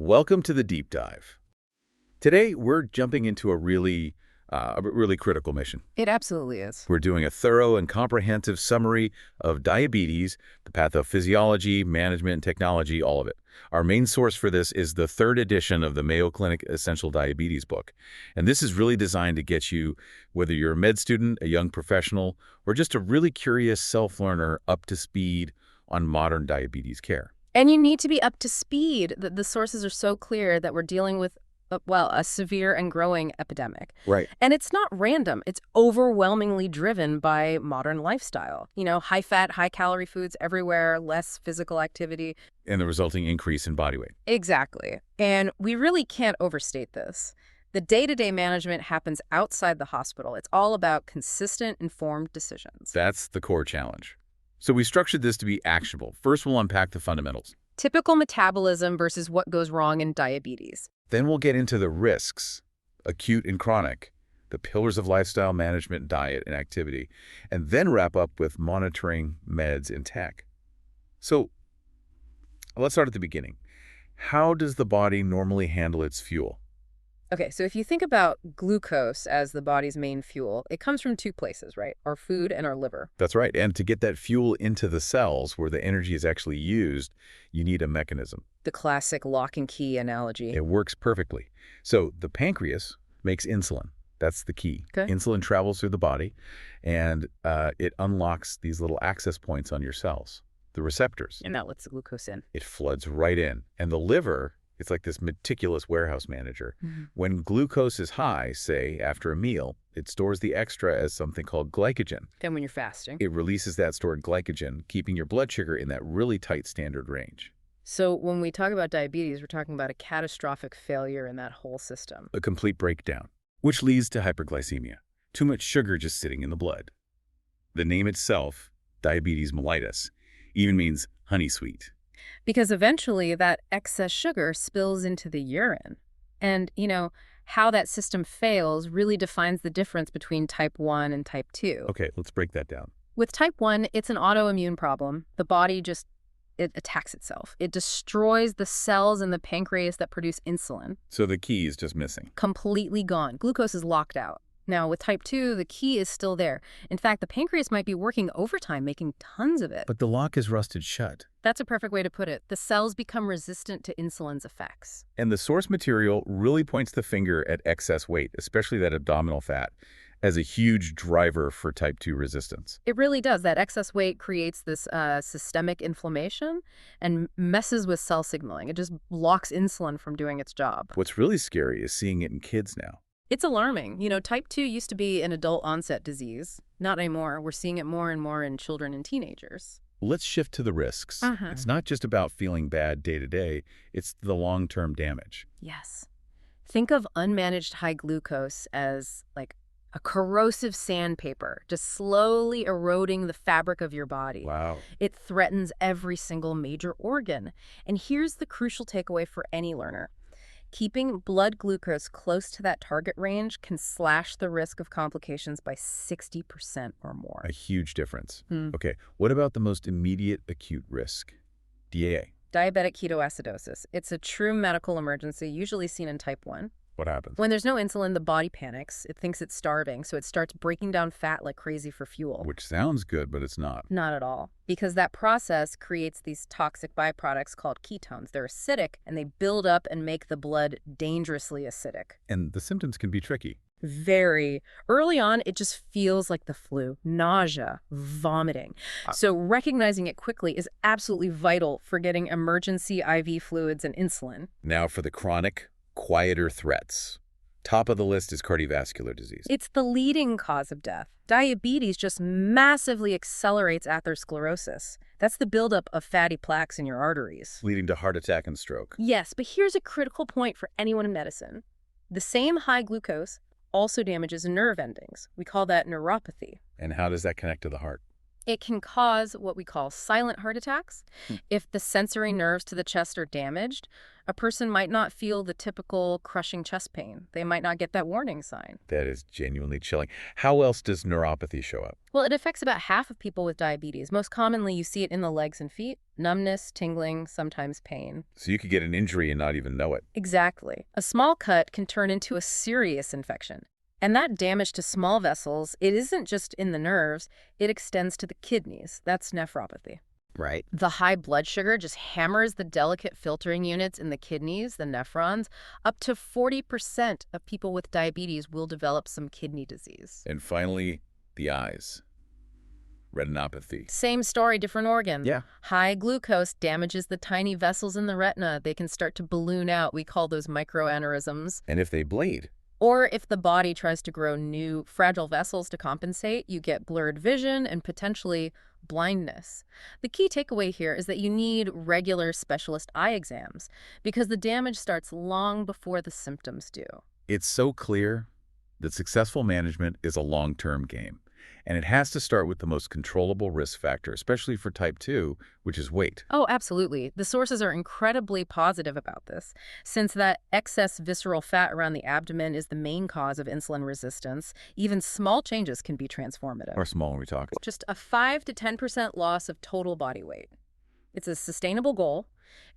Welcome to the deep dive. Today, we're jumping into a really critical mission. It absolutely is. We're doing a thorough and comprehensive summary of diabetes, the pathophysiology, management, and technology, all of it. Our main source for this is the third edition of the Mayo Clinic Essential Diabetes book. And this is really designed to get you, whether you're a med student, a young professional, or just a really curious self-learner, up to speed on modern diabetes care. And you need to be up to speed. The sources are so clear that we're dealing with, a severe and growing epidemic. Right. And it's not random. It's overwhelmingly driven by modern lifestyle. High-fat, high-calorie foods everywhere, less physical activity. And the resulting increase in body weight. Exactly. And we really can't overstate this. The day-to-day management happens outside the hospital. It's all about consistent, informed decisions. That's the core challenge. So we structured this to be actionable. First, we'll unpack the fundamentals. Typical metabolism versus what goes wrong in diabetes. Then we'll get into the risks, acute and chronic, the pillars of lifestyle management, diet, and activity, and then wrap up with monitoring, meds, and tech. So let's start at the beginning. How does the body normally handle its fuel? Okay, so if you think about glucose as the body's main fuel, it comes from two places, right? Our food and our liver. That's right. And to get that fuel into the cells where the energy is actually used, you need a mechanism. The classic lock and key analogy. It works perfectly. So the pancreas makes insulin. That's the key. Okay. Insulin travels through the body, and it unlocks these little access points on your cells, the receptors. And that lets the glucose in. It floods right in. And the liver, it's like this meticulous warehouse manager. Mm-hmm. When glucose is high, say, after a meal, it stores the extra as something called glycogen. Then when you're fasting. It releases that stored glycogen, keeping your blood sugar in that really tight standard range. So when we talk about diabetes, we're talking about a catastrophic failure in that whole system. A complete breakdown, which leads to hyperglycemia, too much sugar just sitting in the blood. The name itself, diabetes mellitus, even means honey sweet. Because eventually that excess sugar spills into the urine. And, how that system fails really defines the difference between type 1 and type 2. Okay, let's break that down. With type 1, it's an autoimmune problem. The body it attacks itself. It destroys the cells in the pancreas that produce insulin. So the key is just missing. Completely gone. Glucose is locked out. Now, with type 2, the key is still there. In fact, the pancreas might be working overtime, making tons of it. But the lock is rusted shut. That's a perfect way to put it. The cells become resistant to insulin's effects. And the source material really points the finger at excess weight, especially that abdominal fat, as a huge driver for type 2 resistance. It really does. That excess weight creates this systemic inflammation and messes with cell signaling. It just blocks insulin from doing its job. What's really scary is seeing it in kids now. It's alarming. Type 2 used to be an adult onset disease. Not anymore. We're seeing it more and more in children and teenagers. Let's shift to the risks. Uh-huh. It's not just about feeling bad day to day, it's the long-term damage. Yes. Think of unmanaged high glucose as like a corrosive sandpaper, just slowly eroding the fabric of your body. Wow. It threatens every single major organ. And here's the crucial takeaway for any learner. Keeping blood glucose close to that target range can slash the risk of complications by 60% or more. A huge difference. Okay, what about the most immediate acute risk? DAA. Diabetic ketoacidosis. It's a true medical emergency, usually seen in type 1. What happens? When there's no insulin, the body panics. It thinks it's starving, so it starts breaking down fat like crazy for fuel. Which sounds good, but it's not. Not at all. Because that process creates these toxic byproducts called ketones. They're acidic, and they build up and make the blood dangerously acidic. And the symptoms can be tricky. Very. Early on, it just feels like the flu. Nausea, vomiting. So recognizing it quickly is absolutely vital for getting emergency IV fluids and insulin. Now for the chronic, quieter threats. Top of the list is cardiovascular disease. It's the leading cause of death. Diabetes just massively accelerates atherosclerosis. That's the buildup of fatty plaques in your arteries. Leading to heart attack and stroke. Yes, but here's a critical point for anyone in medicine. The same high glucose also damages nerve endings. We call that neuropathy. And how does that connect to the heart? It can cause what we call silent heart attacks. Hmm. If the sensory nerves to the chest are damaged, a person might not feel the typical crushing chest pain. They might not get that warning sign. That is genuinely chilling. How else does neuropathy show up? Well, it affects about half of people with diabetes. Most commonly, you see it in the legs and feet, numbness, tingling, sometimes pain. So you could get an injury and not even know it. Exactly. A small cut can turn into a serious infection. And that damage to small vessels, it isn't just in the nerves, it extends to the kidneys. That's nephropathy. Right. The high blood sugar just hammers the delicate filtering units in the kidneys, the nephrons. Up to 40% of people with diabetes will develop some kidney disease. And finally, the eyes. Retinopathy. Same story, different organ. Yeah. High glucose damages the tiny vessels in the retina. They can start to balloon out. We call those microaneurysms. And if they bleed? Or if the body tries to grow new fragile vessels to compensate, you get blurred vision and potentially blindness. The key takeaway here is that you need regular specialist eye exams because the damage starts long before the symptoms do. It's so clear that successful management is a long-term game. And it has to start with the most controllable risk factor, especially for type 2, which is weight. Oh, absolutely. The sources are incredibly positive about this. Since that excess visceral fat around the abdomen is the main cause of insulin resistance, even small changes can be transformative. Or small when we talk. Just a 5 to 10% loss of total body weight. It's a sustainable goal,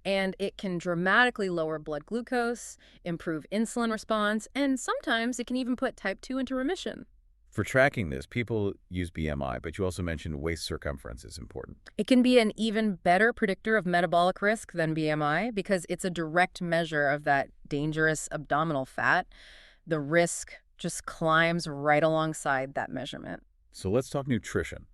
and it can dramatically lower blood glucose, improve insulin response, and sometimes it can even put type 2 into remission. For tracking this, people use BMI, but you also mentioned waist circumference is important. It can be an even better predictor of metabolic risk than BMI because it's a direct measure of that dangerous abdominal fat. The risk just climbs right alongside that measurement. So let's talk nutrition.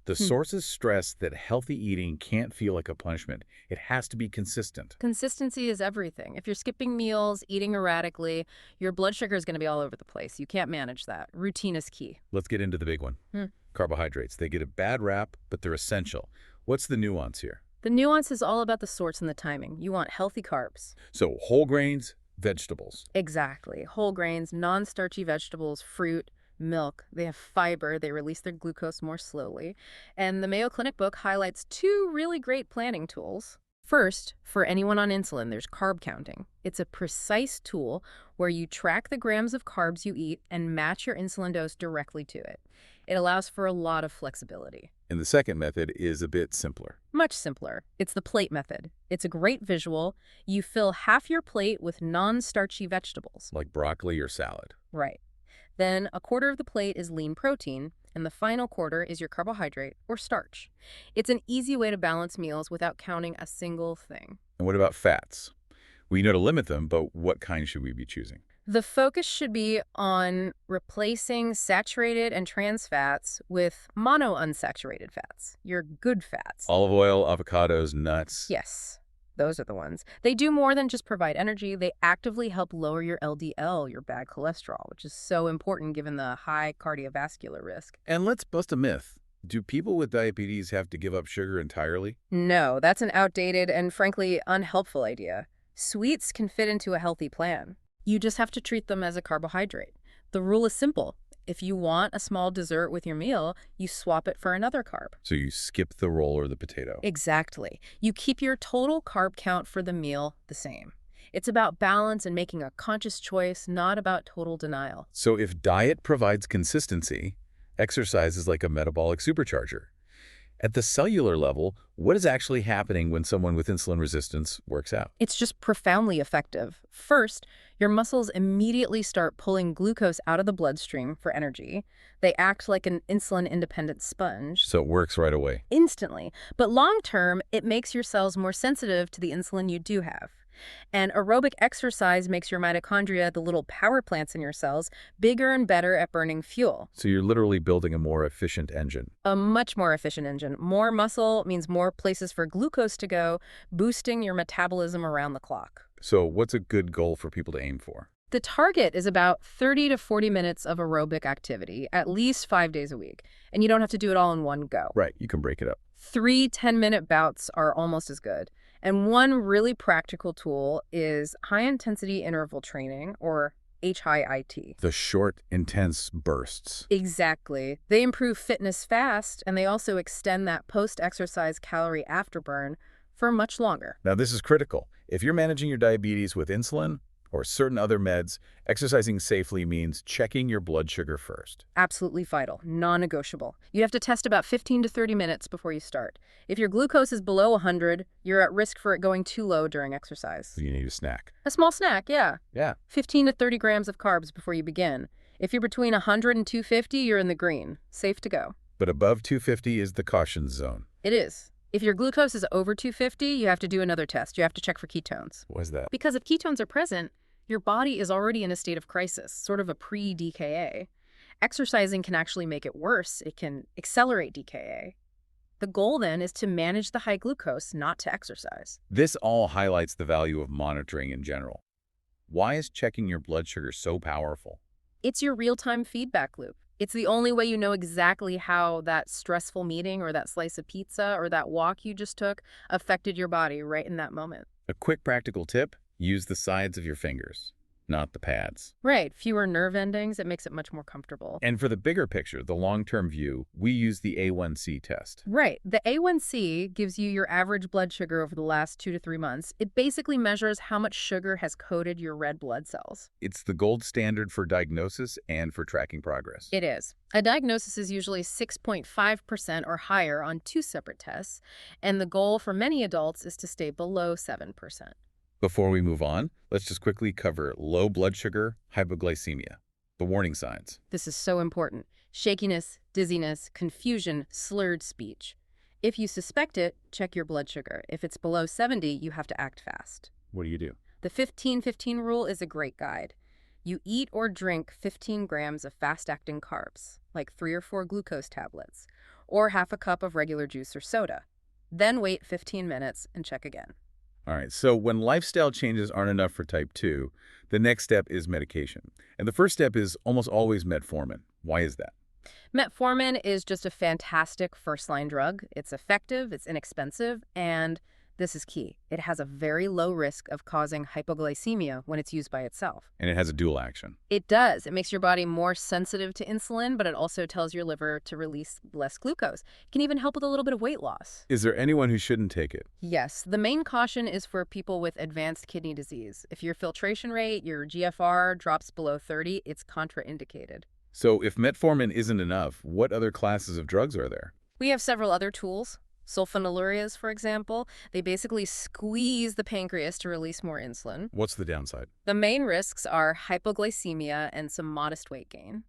The sources stress that healthy eating can't feel like a punishment. It has to be consistent. Consistency is everything. If you're skipping meals, eating erratically, your blood sugar is going to be all over the place. You can't manage that. Routine is key. Let's get into the big one. Carbohydrates. They get a bad rap, but they're essential. What's the nuance here? The nuance is all about the sorts and the timing. You want healthy carbs. So whole grains, vegetables. Exactly. Whole grains, non-starchy vegetables, fruit, milk. They have fiber. They release their glucose more slowly. And the Mayo Clinic book highlights 2 really great planning tools. First, for anyone on insulin, there's carb counting. It's a precise tool where you track the grams of carbs you eat and match your insulin dose directly to it. It allows for a lot of flexibility. And the second method is a bit simpler. Much simpler. It's the plate method. It's a great visual. You fill half your plate with non-starchy vegetables. Like broccoli or salad. Right. Then a quarter of the plate is lean protein, and the final quarter is your carbohydrate or starch. It's an easy way to balance meals without counting a single thing. And what about fats? We know to limit them, but what kind should we be choosing? The focus should be on replacing saturated and trans fats with monounsaturated fats, your good fats. Olive oil, avocados, nuts. Yes. Those are the ones. They do more than just provide energy. They actively help lower your LDL, your bad cholesterol, which is so important given the high cardiovascular risk. And let's bust a myth. Do people with diabetes have to give up sugar entirely? No, that's an outdated and frankly unhelpful idea. Sweets can fit into a healthy plan. You just have to treat them as a carbohydrate. The rule is simple. If you want a small dessert with your meal, you swap it for another carb. So you skip the roll or the potato. Exactly. You keep your total carb count for the meal the same. It's about balance and making a conscious choice, not about total denial. So if diet provides consistency, exercise is like a metabolic supercharger. At the cellular level, what is actually happening when someone with insulin resistance works out? It's just profoundly effective. First, your muscles immediately start pulling glucose out of the bloodstream for energy. They act like an insulin-independent sponge. So it works right away. Instantly. But long-term, it makes your cells more sensitive to the insulin you do have. And aerobic exercise makes your mitochondria, the little power plants in your cells, bigger and better at burning fuel. So you're literally building a more efficient engine. A much more efficient engine. More muscle means more places for glucose to go, boosting your metabolism around the clock. So what's a good goal for people to aim for? The target is about 30 to 40 minutes of aerobic activity, at least 5 days a week. And you don't have to do it all in one go. Right, you can break it up. 3 10-minute bouts are almost as good. And one really practical tool is high-intensity interval training, or HIIT. The short, intense bursts. Exactly. They improve fitness fast, and they also extend that post-exercise calorie afterburn for much longer. Now, this is critical. If you're managing your diabetes with insulin or certain other meds, exercising safely means checking your blood sugar first. Absolutely vital, non-negotiable. You have to test about 15 to 30 minutes before you start. If your glucose is below 100, you're at risk for it going too low during exercise. You need a snack. A small snack, yeah. Yeah. 15 to 30 grams of carbs before you begin. If you're between 100 and 250, you're in the green. Safe to go. But above 250 is the caution zone. It is. If your glucose is over 250, you have to do another test. You have to check for ketones. What is that? Because if ketones are present, your body is already in a state of crisis, sort of a pre-DKA. Exercising can actually make it worse. It can accelerate DKA. The goal then is to manage the high glucose, not to exercise. This all highlights the value of monitoring in general. Why is checking your blood sugar so powerful? It's your real-time feedback loop. It's the only way you know exactly how that stressful meeting or that slice of pizza or that walk you just took affected your body right in that moment. A quick practical tip, use the sides of your fingers, not the pads. Right, fewer nerve endings, it makes it much more comfortable. And for the bigger picture, the long-term view, we use the A1C test. Right, the A1C gives you your average blood sugar over the last 2 to 3 months. It basically measures how much sugar has coated your red blood cells. It's the gold standard for diagnosis and for tracking progress. It is. A diagnosis is usually 6.5% or higher on 2 separate tests, and the goal for many adults is to stay below 7%. Before we move on, let's just quickly cover low blood sugar, hypoglycemia, the warning signs. This is so important. Shakiness, dizziness, confusion, slurred speech. If you suspect it, check your blood sugar. If it's below 70, you have to act fast. What do? The 15-15 rule is a great guide. You eat or drink 15 grams of fast-acting carbs, like 3 or 4 glucose tablets, or half a cup of regular juice or soda. Then wait 15 minutes and check again. All right, so when lifestyle changes aren't enough for type 2, the next step is medication. And the first step is almost always metformin. Why is that? Metformin is just a fantastic first-line drug. It's effective, it's inexpensive, and this is key. It has a very low risk of causing hypoglycemia when it's used by itself. And it has a dual action. It does. It makes your body more sensitive to insulin, but it also tells your liver to release less glucose. It can even help with a little bit of weight loss. Is there anyone who shouldn't take it? Yes. The main caution is for people with advanced kidney disease. If your filtration rate, your GFR, drops below 30, it's contraindicated. So if metformin isn't enough, what other classes of drugs are there? We have several other tools. Sulfonylureas, for example, they basically squeeze the pancreas to release more insulin. What's the downside? The main risks are hypoglycemia and some modest weight gain.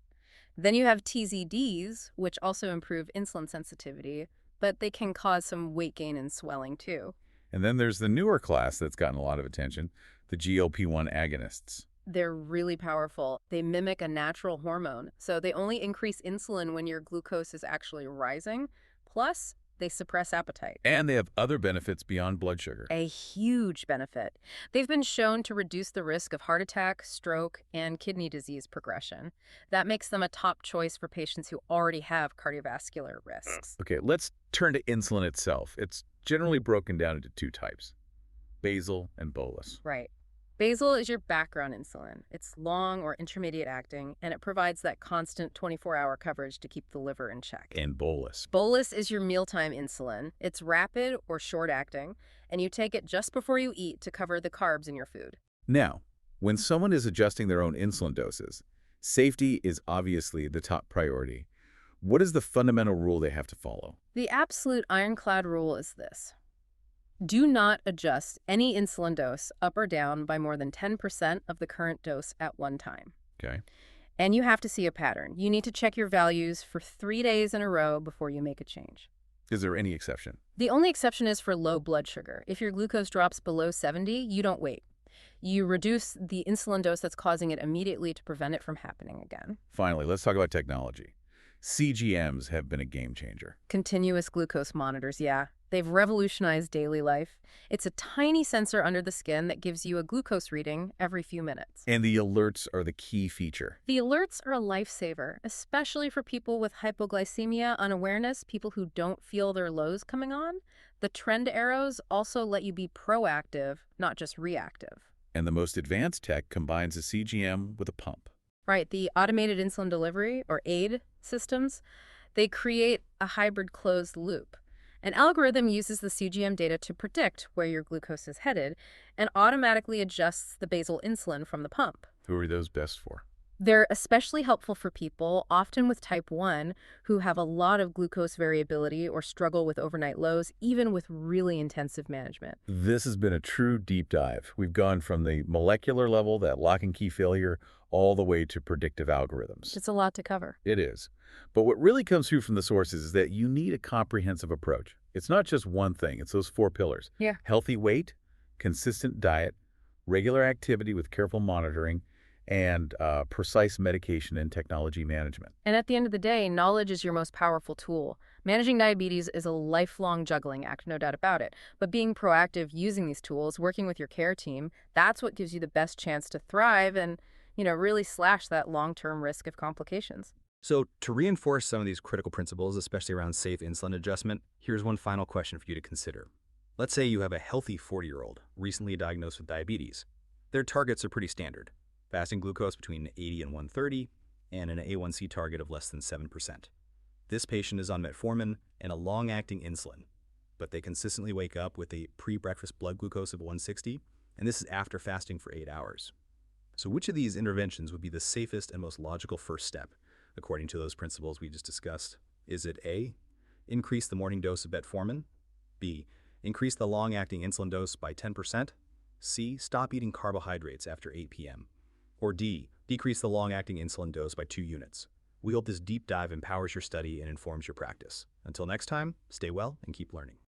Then you have TZDs, which also improve insulin sensitivity, but they can cause some weight gain and swelling too. And then there's the newer class that's gotten a lot of attention, the GLP-1 agonists. They're really powerful. They mimic a natural hormone, so they only increase insulin when your glucose is actually rising. Plus, they suppress appetite. And they have other benefits beyond blood sugar. A huge benefit. They've been shown to reduce the risk of heart attack, stroke, and kidney disease progression. That makes them a top choice for patients who already have cardiovascular risks. Okay, let's turn to insulin itself. It's generally broken down into 2 types, basal and bolus. Right. Basal is your background insulin. It's long or intermediate acting, and it provides that constant 24-hour coverage to keep the liver in check. And bolus. Bolus is your mealtime insulin. It's rapid or short acting, and you take it just before you eat to cover the carbs in your food. Now, when someone is adjusting their own insulin doses, safety is obviously the top priority. What is the fundamental rule they have to follow? The absolute ironclad rule is this. Do not adjust any insulin dose up or down by more than 10% of the current dose at one time. Okay. And you have to see a pattern. You need to check your values for 3 days in a row before you make a change. Is there any exception? The only exception is for low blood sugar. If your glucose drops below 70, you don't wait. You reduce the insulin dose that's causing it immediately to prevent it from happening again. Finally, let's talk about technology. CGMs have been a game changer. Continuous glucose monitors, yeah. They've revolutionized daily life. It's a tiny sensor under the skin that gives you a glucose reading every few minutes. And the alerts are the key feature. The alerts are a lifesaver, especially for people with hypoglycemia unawareness, people who don't feel their lows coming on. The trend arrows also let you be proactive, not just reactive. And the most advanced tech combines a CGM with a pump. Right, the automated insulin delivery, or AID systems, they create a hybrid closed loop. An algorithm uses the CGM data to predict where your glucose is headed and automatically adjusts the basal insulin from the pump. Who are those best for? They're especially helpful for people, often with type 1, who have a lot of glucose variability or struggle with overnight lows, even with really intensive management. This has been a true deep dive. We've gone from the molecular level, that lock and key failure, all the way to predictive algorithms. It's a lot to cover. It is. But what really comes through from the sources is that you need a comprehensive approach. It's not just one thing. It's those 4 pillars. Yeah. Healthy weight, consistent diet, regular activity with careful monitoring, and precise medication and technology management. And at the end of the day, knowledge is your most powerful tool. Managing diabetes is a lifelong juggling act, no doubt about it. But being proactive using these tools, working with your care team, that's what gives you the best chance to thrive and, really slash that long-term risk of complications. So to reinforce some of these critical principles, especially around safe insulin adjustment, here's one final question for you to consider. Let's say you have a healthy 40-year-old recently diagnosed with diabetes. Their targets are pretty standard. Fasting glucose between 80 and 130, and an A1C target of less than 7%. This patient is on metformin and a long-acting insulin, but they consistently wake up with a pre-breakfast blood glucose of 160, and this is after fasting for 8 hours. So which of these interventions would be the safest and most logical first step, according to those principles we just discussed? Is it A, increase the morning dose of metformin? B, increase the long-acting insulin dose by 10%? C, stop eating carbohydrates after 8 p.m.? Or D, decrease the long-acting insulin dose by 2 units. We hope this deep dive empowers your study and informs your practice. Until next time, stay well and keep learning.